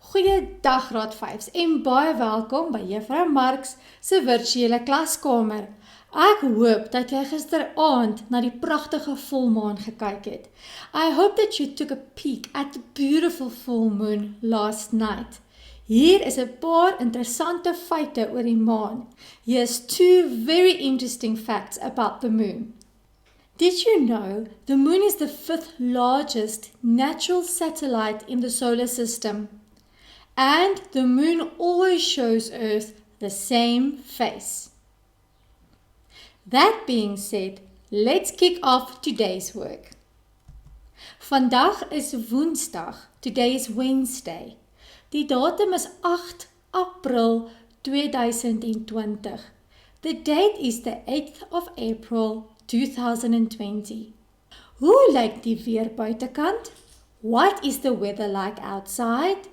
Goeiedag Graad 5's en baie welkom by Juffrou MarX se virtuele klaskamer. Ek hoop dat jy gisteraand na die pragtige volmaan gekyk het. I hope that you took a peek at the beautiful full moon last night. Hier is 'n paar interessante feite oor die maan. Here's two very interesting facts about the moon. Did you know the moon is the 5th largest natural satellite in the solar system? And the moon always shows Earth the same face. That being said, let's kick off today's work. Vandag is Woensdag. Today is Wednesday. Die datum is 8 April 2020. The date is the 8th of April 2020. Hoe lyk die weer buitekant? What is the weather like outside?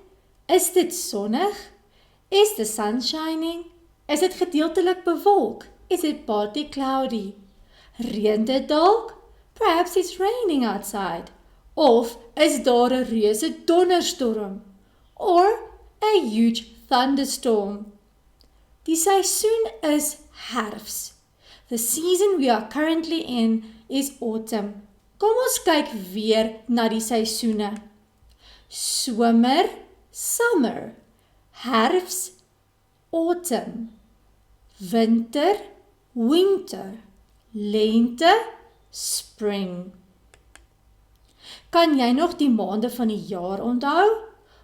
Is dit sonnig? Is the sun shining? Is dit gedeeltelik bewolk? Is it partly cloudy? Reën dit dalk? Perhaps it's raining outside. Of is daar 'n reuse donderstorm? Or a huge thunderstorm? Die seisoen is herfs. The season we are currently in is autumn. Kom ons kyk weer na die seisoene. Somer, summer. Herfs, autumn. Winter, winter. Lente, spring. Kan jy nog die maande van die jaar onthou?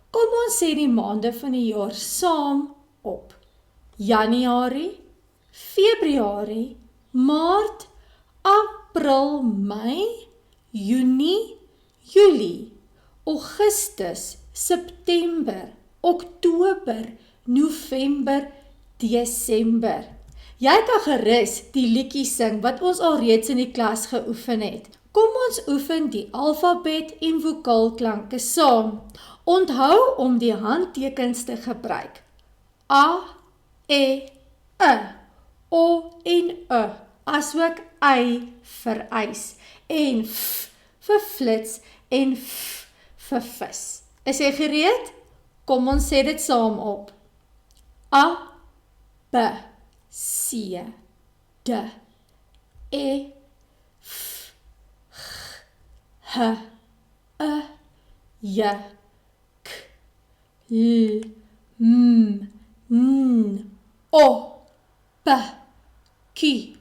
Kom ons sê die maande van die jaar saam op. Januarie, Februarie, Maart, April, Mei, Junie, Julie, Augustus, September, Oktober, November, Desember. Jy kan gerus die liedjie sing wat ons alreeds in die klas geoefen het. Kom ons oefen die alfabet en vokaalklanke saam. Onthou om die handtekens te gebruik. A, E, O en E, asook Y vir ys, en F vir flits en F vir vis. Is jy gereed? Kom ons sê dit saam op. A, B, C, D, E, F, G, H, I, J, K, L, M, N, O, P, Q,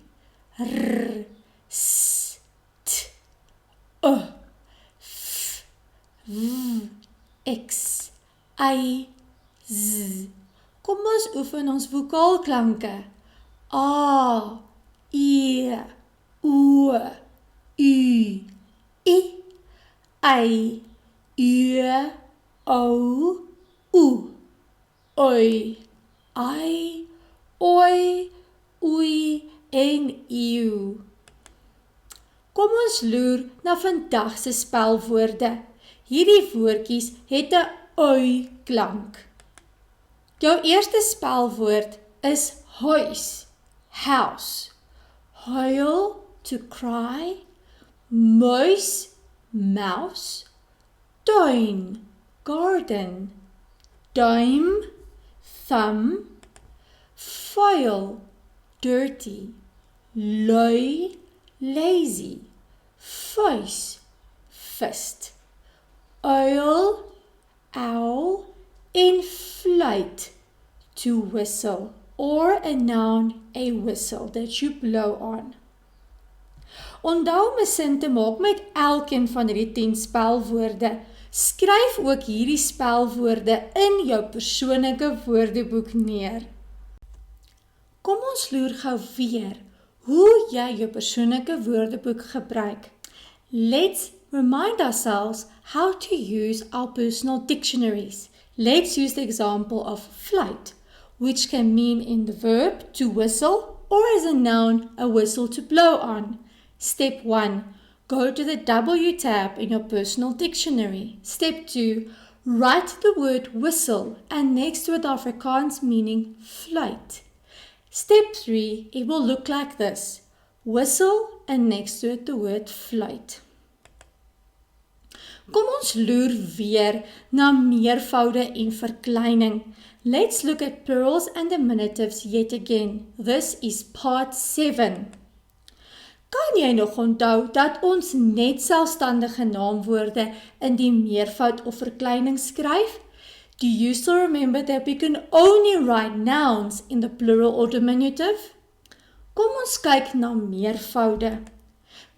R, S, T, U, F, W, X, Y, Z. Kom ons oefen ons vokaalklanke. A, E, O, U, I, U, O, U, Oi, I, Oi, Oei en Eeu. Kom ons loer na vandag se spelwoorde. Hierdie woordjies het 'n oi klank. Jou eerste spelwoord is huis, house. Huil, to cry. Muis, mouse. Tuin, garden. Duim, thumb. Vuil, dirty. Lui, lazy. Vuis, fist. Uil, owl. En fluit, to whistle, or a noun, a whistle that you blow on. Onthou om 'n sin te maak met elkeen van hierdie 10 spelwoorde. Skryf ook hierdie spelwoorde in jou persoonlike woordeboek neer. Kom ons loer gou weer hoe jy jou persoonlike woordeboek gebruik. Let's remind ourselves how to use our personal dictionaries. Let's use the example of flight, which can mean in the verb to whistle or as a noun, a whistle to blow on. Step 1, go to the W tab in your personal dictionary. Step 2, write the word whistle and next to it Afrikaans meaning flight. Step 3, it will look like this. Whistle and next to it the word flight. Kom ons loer weer na meervoude en verkleining. Let's look at plurals and diminutives yet again. This is part 7. Kan jy nog onthou dat ons net selfstandige naamwoorde in die meervoud of verkleining skryf? Do you still remember that we can only write nouns in the plural or diminutive? Kom ons kyk na meervoude.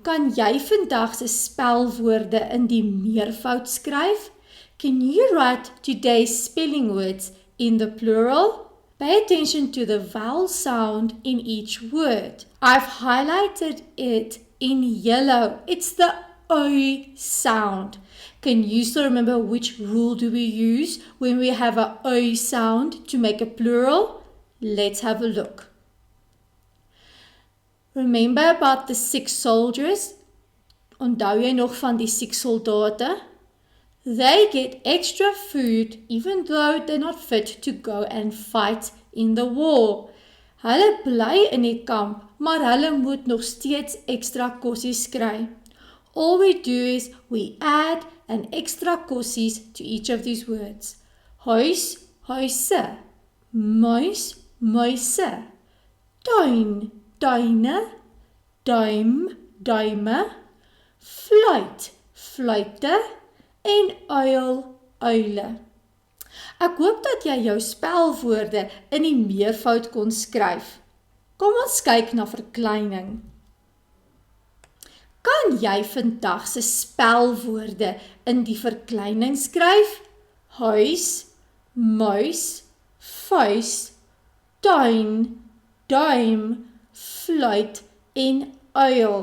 Kan jy vandag se spelwoorde in die meervoud skryf? Can you write today's spelling words in the plural? Pay attention to the vowel sound in each word. I've highlighted it in yellow. It's the O sound. Can you still remember which rule do we use when we have a O sound to make a plural? Let's have a look. Remember about the 6 soldiers? Onthou jy nog van die 6 soldate? They get extra food even though they're not fit to go and fight in the war. Hulle bly in die kamp, maar hulle moet nog steeds extra kossies kry. All we do is we add an extra kossies to each of these words. Huis, huise. Muis, muise. Tuin, tuine. Duim, duime. Fluit, fluite. En uil, uile. Ek hoop dat jy jou spelwoorde in die meervoud kon skryf. Kom ons kyk na verkleining. Kan jy vandag se spelwoorde in die verkleining skryf? Huis, muis, vuis, tuin, duim, fluit en uil.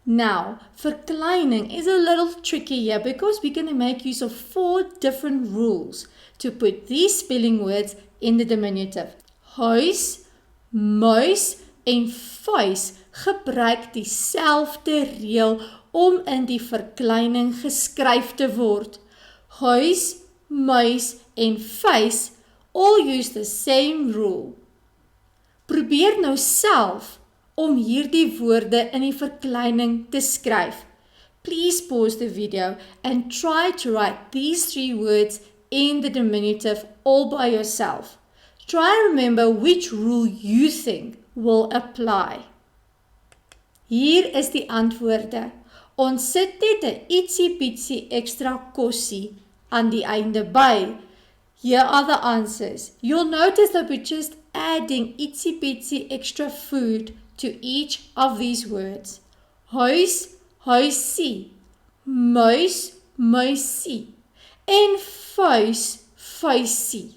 Now, verkleining is a little tricky here because we're going to make use of 4 different rules to put these spelling words in the diminutive. Huis, muis en vuis gebruik dieselfde reël om in die verkleining geskryf te word. Huis, muis en vuis all use the same rule. Probeer nou self om hierdie woorde in die verkleining te skryf. Please pause the video and try to write these 3 words in the diminutive all by yourself. Try and remember which rule you think will apply. Hier is die antwoorde. Ons sit net 'n ietsie extra kossie aan die einde by. Here are the answers. You'll notice that we're just adding ietsie extra food to each of these words. Huis, huisie, muis, muisie, en vuis, vuisie.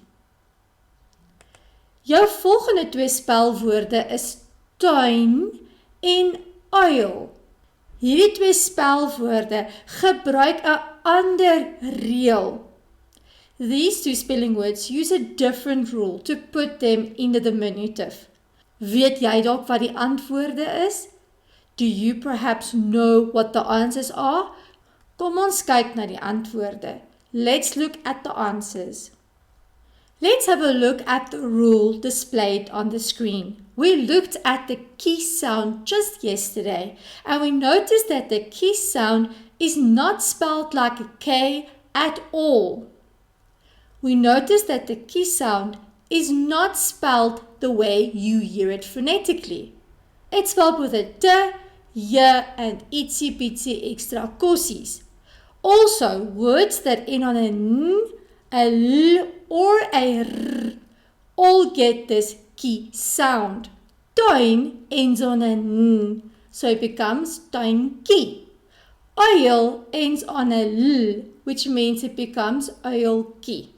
Jou volgende 2 spelwoorde is tuin en uil. Hierdie 2 spelwoorde gebruik 'n ander reël. These 2 spelling words use a different rule to put them in the diminutive. Weet jy dalk wat die antwoorde is? Do you perhaps know what the answers are? Kom ons kyk na die antwoorde. Let's look at the answers. Let's have a look at the rule displayed on the screen. We looked at the key sound just yesterday, and we noticed that the key sound is not spelled like a K at all. We noticed that the key sound is not spelled the way you hear it phonetically. It's spelled with a T, J, and ietsie extra kossies. Also, words that end on a N, a L, or a R all get this key sound. Tuin ends on a N, so it becomes tuinkie. Uil ends on a L, which means it becomes uilkie.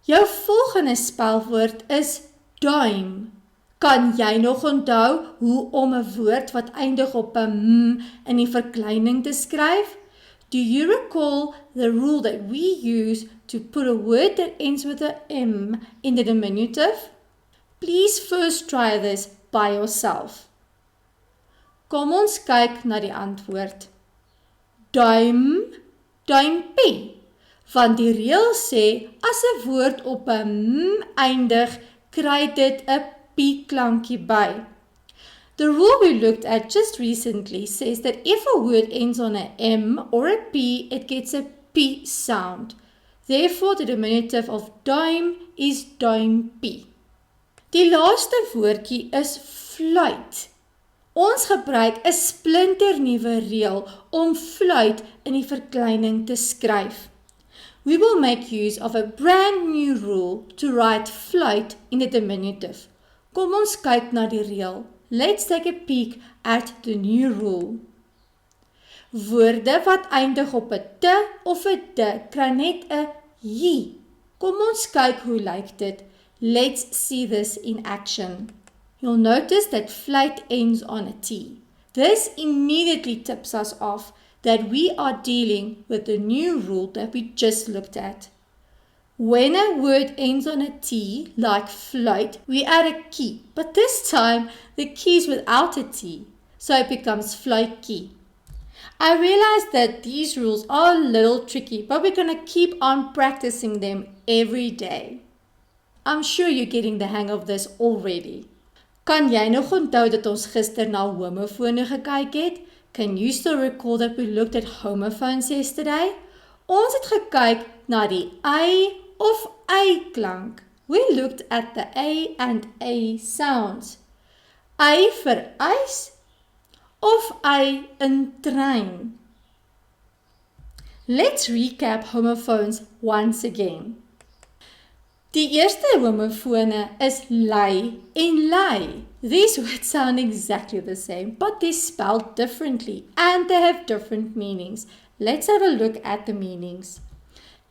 Jou volgende spelwoord is duim. Kan jy nog onthou hoe om 'n woord wat eindig op 'n m in die verkleining te skryf? Do you recall the rule that we use to put a word that ends with a m in the diminutive? Please first try this by yourself. Kom ons kyk na die antwoord. Duim, duimpie. Want die reël sê, as 'n woord op 'n m eindig, kry dit 'n p klankie by. The rule we looked at just recently says that if a word ends on a M or a P, it gets a P sound. Therefore, the diminutive of duim is duimpie. Die laaste woordjie is fluit. Ons gebruik 'n splinternuwe reël om fluit in die verkleining te skryf. We will make use of a brand new rule to write fluit in the diminutive. Kom ons kyk na die reël. Let's take a peek at the new rule. Woorde wat eindig op 'n te of 'n de kry net 'n jy. Kom ons kyk hoe lyk dit. Let's see this in action. You'll notice that fluit ends on a T. This immediately tips us off that we are dealing with the new rule that we just looked at. When a word ends on a T, like fluit, we add a key, but this time the key is without a T, so it becomes fluitjie. I realize that these rules are a little tricky, but we're going to keep on practicing them every day. I'm sure you're getting the hang of this already. Kan jy nog onthou dat ons gister na homofone gekyk het? Can you still recall that we looked at homophones yesterday? Ons het gekyk na die I of A klank. We looked at the A and A sounds. A vir ys of A in trein. Let's recap homophones once again. Die eerste homofone is lei en lei. These words sound exactly the same, but they're spelled differently and they have different meanings. Let's have a look at the meanings.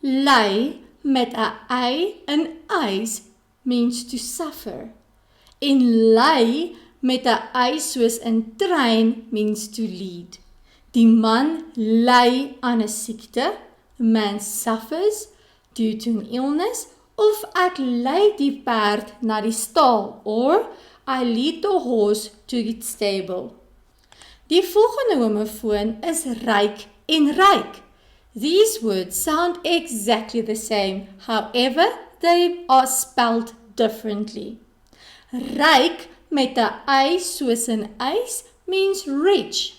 Lei met 'n y in ys means to suffer. En lei met 'n y soos in trein means to lead. Die man ly aan 'n siekte. The man suffers due to an illness. Of ek lei die perd na die stal, or I lead the horse to its stable. Die volgende homofoon is ryk en ryk. These words sound exactly the same, however, they are spelled differently. Ryk met 'n y soos in ys means rich,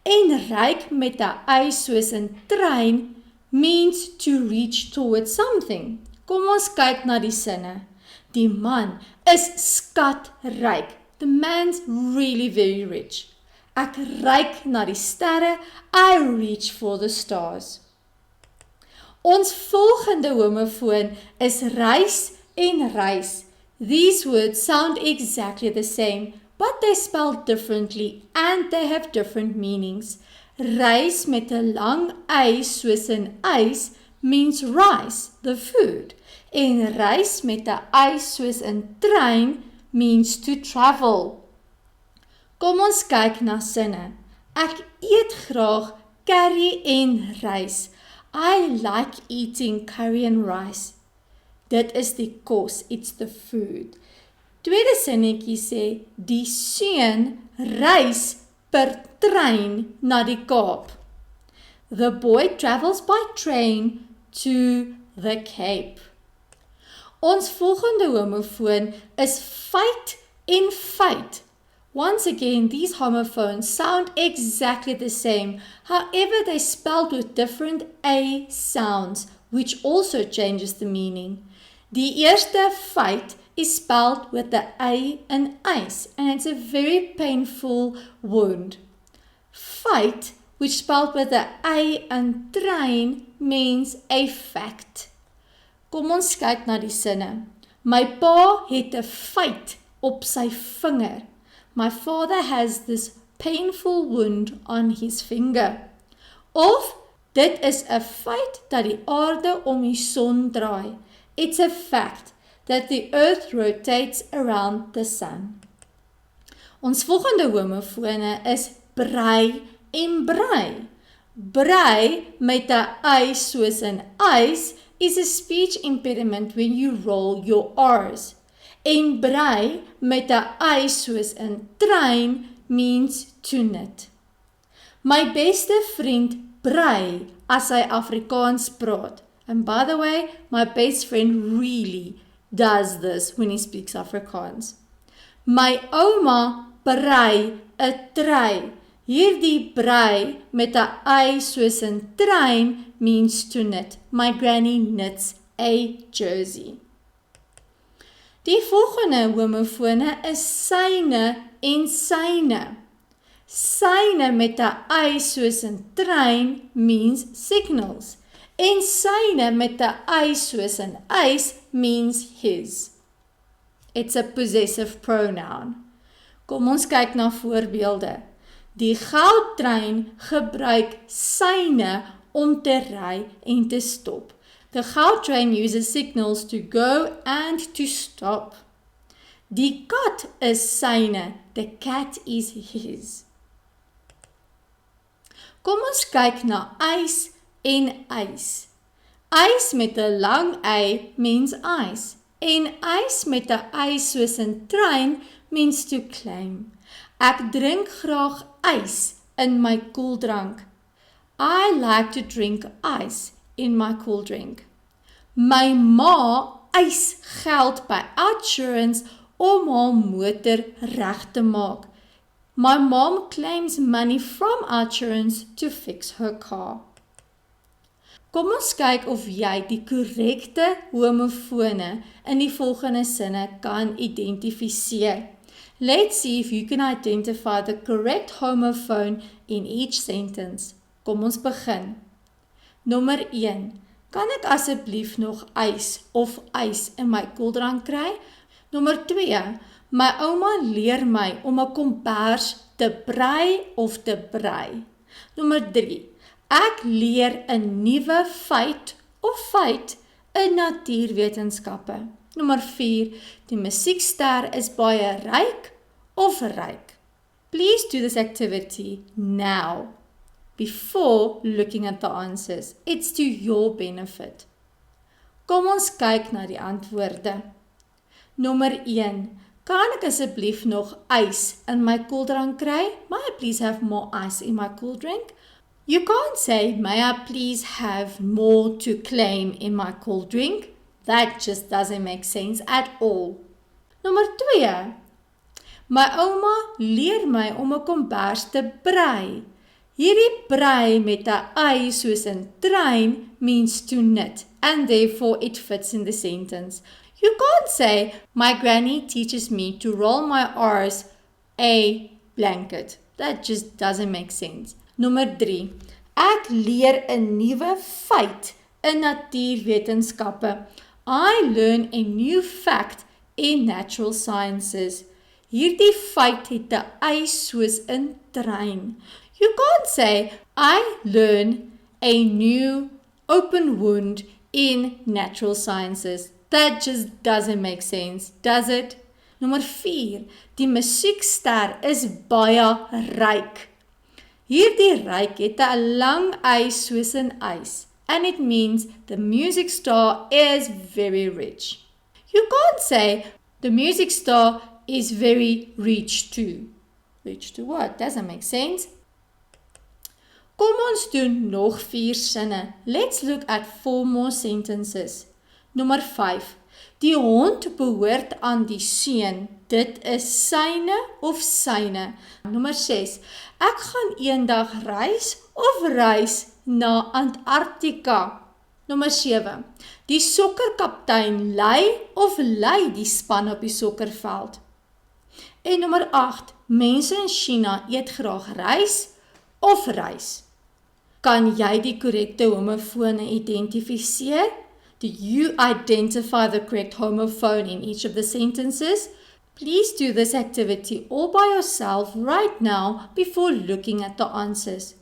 en ryk met 'n y soos in trein means to reach towards something. Kom ons kyk na die sinne. Die man is skatryk. The man's really very rich. Ek reik na die sterre. I reach for the stars. Ons volgende homofoon is reis en reis. These words sound exactly the same, but they're spelled differently and they have different meanings. Reis met 'n lang y soos in ys means rice, the food. En reis met 'n y soos in trein means to travel. Kom ons kyk na sinne. Ek eet graag curry en rys. I like eating curry and rice. Dit is die kos, it's the food. Tweede sinnetjie sê, die seun reis per trein na die Kaap. The boy travels by train to the Cape. Ons volgende homofoon is feit en feit. Once again, these homophones sound exactly the same. However, they're spelled with different A sounds, which also changes the meaning. Die eerste feit is spelled with the A in ys, and it's a very painful wound. Feit, which spelled with the A in trein, means a fact. Kom ons kyk na die sinne. My pa het 'n feit op sy vinger. My father has this painful wound on his finger. Of, dit is 'n feit dat die aarde om die son draai. It's a fact that the earth rotates around the sun. Ons volgende homofone is brei en brei. Brei met 'n y soos in ys is a speech impediment when you roll your R's. En brei met 'n y soos in trein means to knit. My beste vriend brei as hy Afrikaans praat. And by the way, my best friend really does this when he speaks Afrikaans. My ouma brei, 'n trei. Hierdie brei met 'n y soos 'n trein means to knit. My granny knits a jersey. Die volgende homofone is syne en syne. Syne met 'n y soos 'n trein means signals. En syne met 'n y soos 'n ys means his. It's a possessive pronoun. Kom ons kyk na voorbeelde. Die goudtrein gebruik syne om te ry en te stop. The goudtrein uses signals to go and to stop. Die kat is syne. The cat is his. Kom ons kyk na ys en ys. Ys met 'n lang y means ice. En ys met 'n y soos 'n trein means to climb. Ek drink graag ys in my koeldrank. I like to drink ice in my cool drink. My ma eis geld by Outsurance om haar motor reg te maak. My mom claims money from Outsurance to fix her car. Kom ons kyk of jy die korrekte homofone in die volgende sinne kan identifiseer. Let's see if you can identify the correct homophone in each sentence. Kom ons begin. Nommer 1. Kan ek asseblief nog ys of ys in my koeldrank kry? Nommer 2. My ouma leer my om 'n kombers te brei of te brei. Nommer 3. Ek leer 'n nuwe feit in natuurwetenskappe. Nommer 4. Die musiekster is baie ryk of ryk. Please do this activity now, before looking at the answers. It's to your benefit. Kom ons kyk na die antwoorde. Nommer 1. Kan ek asseblief nog ys in my koeldrank kry? May I please have more ice in my cool drink? You can't say, may I please have more to claim in my cool drink? That just doesn't make sense at all. Nommer 2. My ouma leer my om 'n kombers te brei. Hierdie brei met 'n y soos 'n trein means to knit, and therefore it fits in the sentence. You can't say, my granny teaches me to roll my R's a blanket. That just doesn't make sense. Nommer 3. Ek leer 'n nuwe feit in natuurwetenskappe. I learn a new fact in natural sciences. Hierdie feit het 'n y soos 'n trein. You can't say, I learn a new open wound in natural sciences. That just doesn't make sense, does it? Nommer 4. Die musiekster is baie ryk. Hierdie ryk het 'n lang y soos 'n ys, and it means the music star is very rich. You can't say, the music star is very rich too. Rich to what? Doesn't make sense. Kom ons doen nog 4 sinne. Let's look at 4 more sentences. Nommer 5. Die hond behoort aan die seun. Dit is syne of syne. Nommer 6. Ek gaan eendag reis na Antarktika. Nommer 7. Die sokkerkaptein lei die span op die sokkerveld. En nommer 8. Mense in China eet graag rys. Kan jy die korrekte homofone identifiseer? Do you identify the correct homophone in each of the sentences? Please do this activity all by yourself right now before looking at the answers.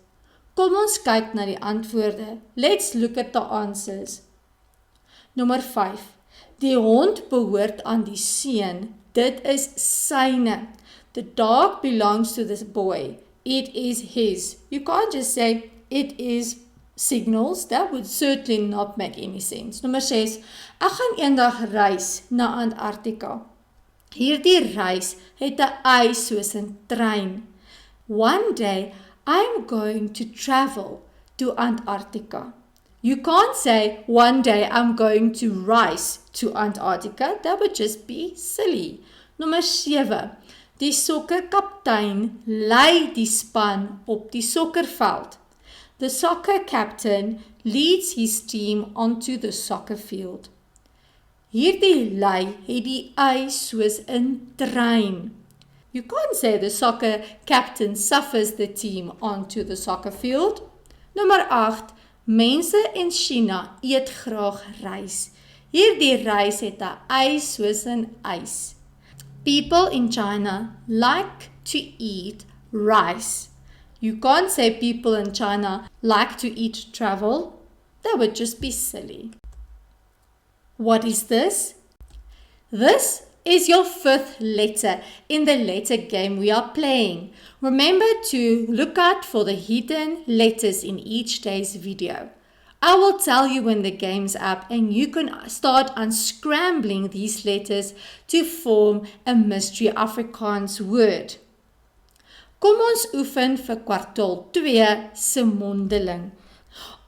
Kom ons kyk na die antwoorde. Let's look at the answers. Nommer 5. Die hond behoort aan die seun. Dit is syne. The dog belongs to this boy. It is his. You can't just say it is signals. That would certainly not make any sense. Nommer 6. Ek gaan eendag reis na Antarktika. Hierdie reis het 'n y soos 'n trein. One day, I'm going to travel to Antarctica. You can't say, one day I'm going to reis to Antarctica. That would just be silly. Nommer 7. Die sokkerkaptein lei die span op die sokkerveld. The soccer captain leads his team onto the soccer field. Hierdie lei het die y soos in trein. You can't say the soccer captain suffers the team onto the soccer field. Nommer 8. Mense in China eet graag rys. Hierdie rys het 'n y soos in ys. People in China like to eat rice. You can't say people in China like to eat travel. That would just be silly. What is this? This is your 5th letter in the letter game we are playing. Remember to look out for the hidden letters in each day's video. I will tell you when the game's up and you can start unscrambling these letters to form a mystery Afrikaans word. Kom ons oefen vir kwartaal 2 se mondeling.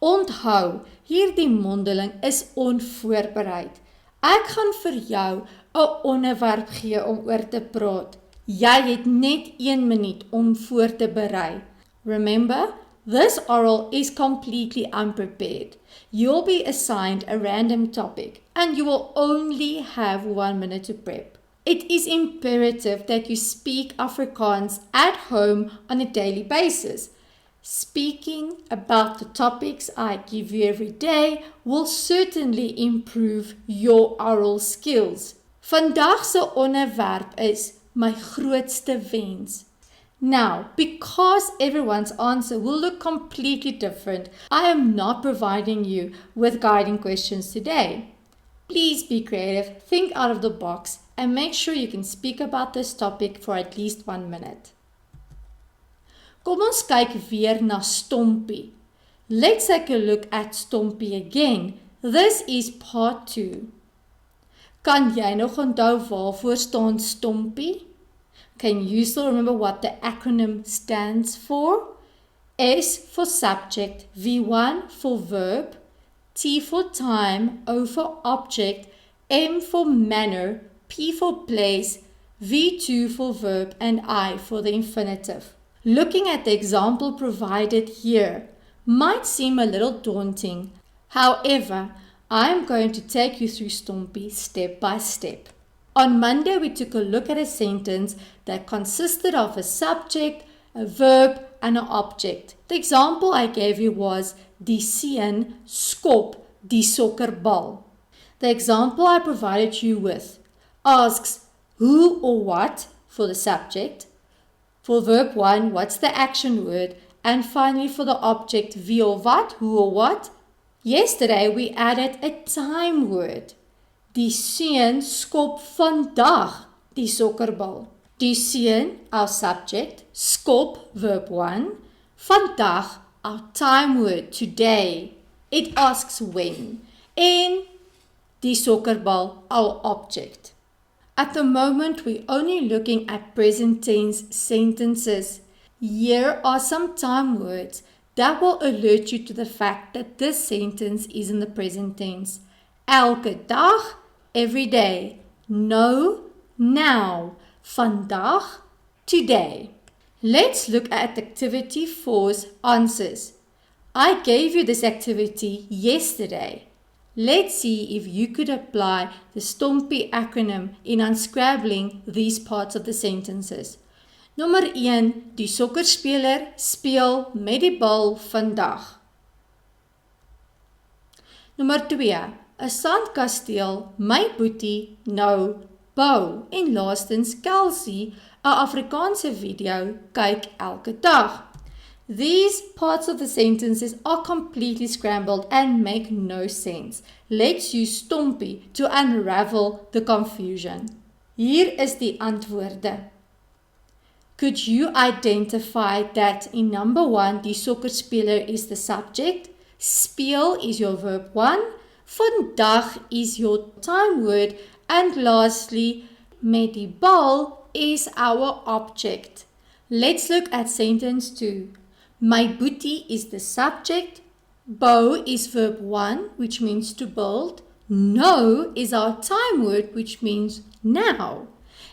Onthou, hierdie mondeling is onvoorbereid. Ek gaan vir jou 'n onderwerp gee om oor te praat. Jy het net 1 minuut om voor te berei. Remember, this oral is completely unprepared. You'll be assigned a random topic and you will only have 1 minute to prep. It is imperative that you speak Afrikaans at home on a daily basis. Speaking about the topics I give you every day will certainly improve your oral skills. Vandag se onderwerp is my grootste wens. Now, because everyone's answer will look completely different, I am not providing you with guiding questions today. Please be creative, think out of the box, and make sure you can speak about this topic for at least 1 minute. Kom ons kyk weer na Stumpy. Let's take a look at Stumpy again. This is part 2. Kan jy nog onthou waarvoor staan Stumpy? Can you still remember what the acronym stands for? S for subject, V1 for verb, T for time, O for object, M for manner, P for place, V2 for verb, and I for the infinitive. Looking at the example provided here might seem a little daunting. However, I am going to take you through Stumpy step by step. On Monday, we took a look at a sentence that consisted of a subject, a verb, and an object. The example I gave you was, die seun skop die sokkerbal. The example I provided you with asks who or what for the subject. For verb 1, what's the action word? And finally for the object, wie or wat, who or what. Yesterday, we added a time word. Die seun skop vandag die sokkerbal. Die seun, our subject, skop, verb 1, vandag, our time word, today. It asks when. En die sokkerbal, our object. At the moment, we're only looking at present tense sentences. Here are some time words that will alert you to the fact that this sentence is in the present tense. Elke dag, every day. No, now. Vandag, today. Let's look at activity 4's answers. I gave you this activity yesterday. Let's see if you could apply the Stumpy acronym in unscrabbling these parts of the sentences. Nommer 1, die sokkerspeler speel met die bal vandag. Nommer 2, 'n sandkasteel my boetie nou bou. En laastens, Kelsey, 'n Afrikaanse video kyk elke dag. These parts of the sentences are completely scrambled and make no sense. Let's use Stumpy to unravel the confusion. Hier is die antwoorde. Could you identify that in number 1, die sokkerspeler is the subject, speel is your verb 1, vandag is your time word, and lastly, met die bal is our object. Let's look at sentence 2. My boetie is the subject, bou is verb 1, which means to build, no is our time word, which means now.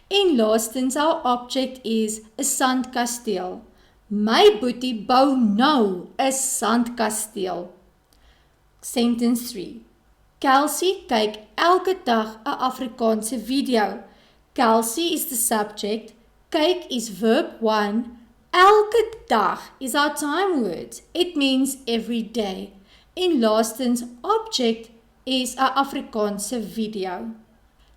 En laastens, our object is 'n sandkasteel. My boetie bou nou 'n sandkasteel. Sentence 3. Kelsey kyk elke dag 'n Afrikaanse video. Kelsey is the subject, kyk is verb 1, elke dag is our time word. It means every day. En laastens, object is 'n Afrikaanse video.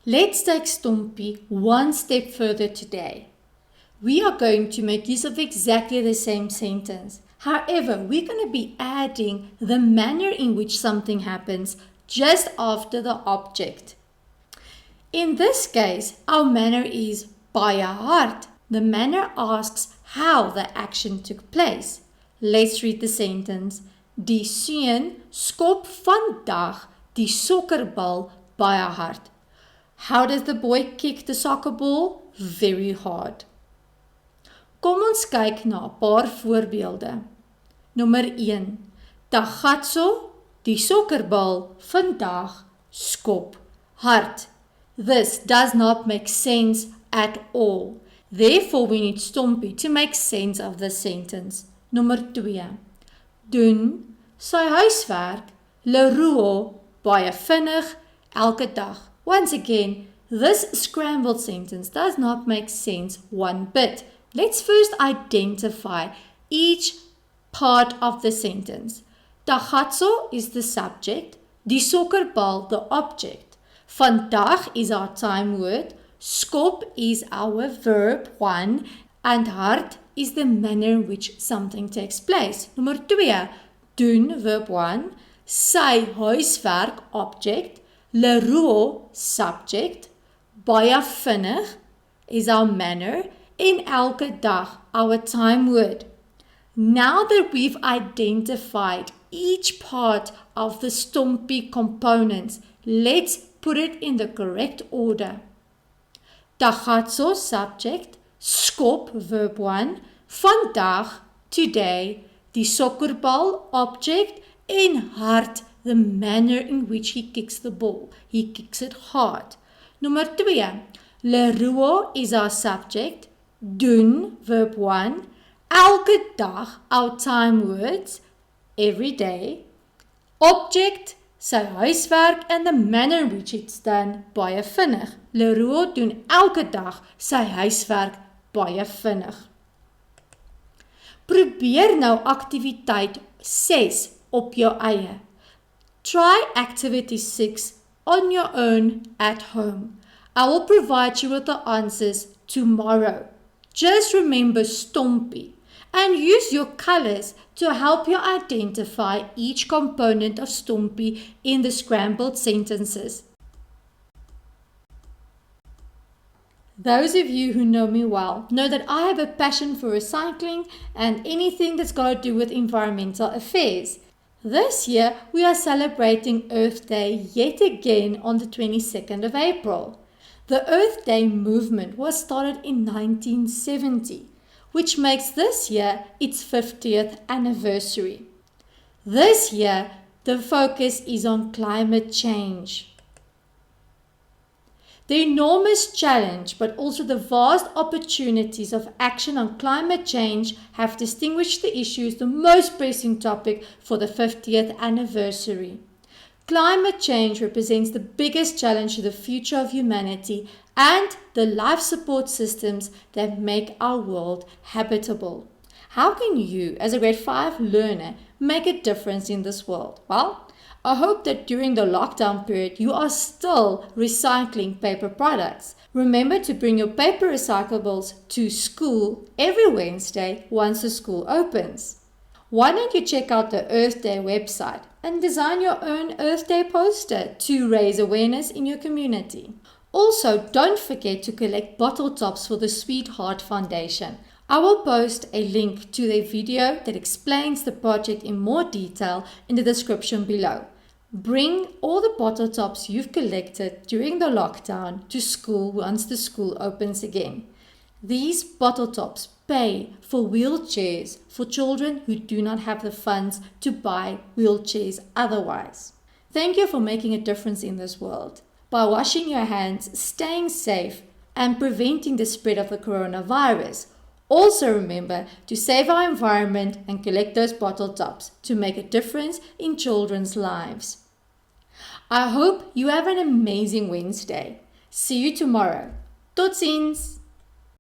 Let's take Stumpy one step further today. We are going to make use of exactly the same sentence. However, we're going to be adding the manner in which something happens just after the object. In this case, our manner is baie hard. The manner asks how the action took place. Let's read the sentence. Die seun skop vandag die sokkerbal baie hard. How does the boy kick the soccer ball? Very hard. Kom ons kyk na 'n paar voorbeelde. Nommer 1. Tagatso, die sokkerbal vandag skop hard. This does not make sense at all. Therefore, we need Stumpy to make sense of this sentence. Nommer 2. Doen sy huiswerk, Leroe, baie vinnig, elke dag. Once again, this scrambled sentence does not make sense one bit. Let's first identify each part of the sentence. Tagatso is the subject, die sokkerbal the object. Vandag is our time word, skop is our verb 1, and hard is the manner in which something takes place. Nommer 2, doen verb 1, sy huiswerk object, Leroe subject, baie vinnig is our manner, en elke dag our time word. Now that we've identified each part of the Stumpy components, let's put it in the correct order. Tagatso subject, skop verb 1, vandag today, die sokkerbal object, en hard the manner in which he kicks the ball. He kicks it hard. Nommer 2. Leroe is our subject. Doen, verb 1. Elke dag, our time words. Every day. Object, sy huiswerk, and the manner in which it's done, baie vinnig. Leroe doen elke dag sy huiswerk baie vinnig. Probeer nou aktiwiteit 6 op jou eie. Try activity 6 on your own at home. I will provide you with the answers tomorrow. Just remember Stumpy and use your colors to help you identify each component of Stumpy in the scrambled sentences. Those of you who know me well know that I have a passion for recycling and anything that's got to do with environmental affairs. This year, we are celebrating Earthday yet again on the 22nd of April. The Earthday movement was started in 1970, which makes this year its 50th anniversary. This year, the focus is on climate change. The enormous challenge, but also the vast opportunities of action on climate change have distinguished the issue as the most pressing topic for the 50th anniversary. Climate change represents the biggest challenge to the future of humanity and the life support systems that make our world habitable. How can you, as a grade 5 learner, make a difference in this world? Well, I hope that during the lockdown period, you are still recycling paper products. Remember to bring your paper recyclables to school every Wednesday once the school opens. Why don't you check out the Earthday website and design your own Earthday poster to raise awareness in your community? Also, don't forget to collect bottle tops for the Sweetheart Foundation. I will post a link to their video that explains the project in more detail in the description below. Bring all the bottle tops you've collected during the lockdown to school once the school opens again. These bottle tops pay for wheelchairs for children who do not have the funds to buy wheelchairs otherwise. Thank you for making a difference in this world by washing your hands, staying safe, and preventing the spread of the coronavirus. Also remember to save our environment and collect those bottle tops to make a difference in children's lives. I hope you have an amazing Wednesday. See you tomorrow. Tot ziens!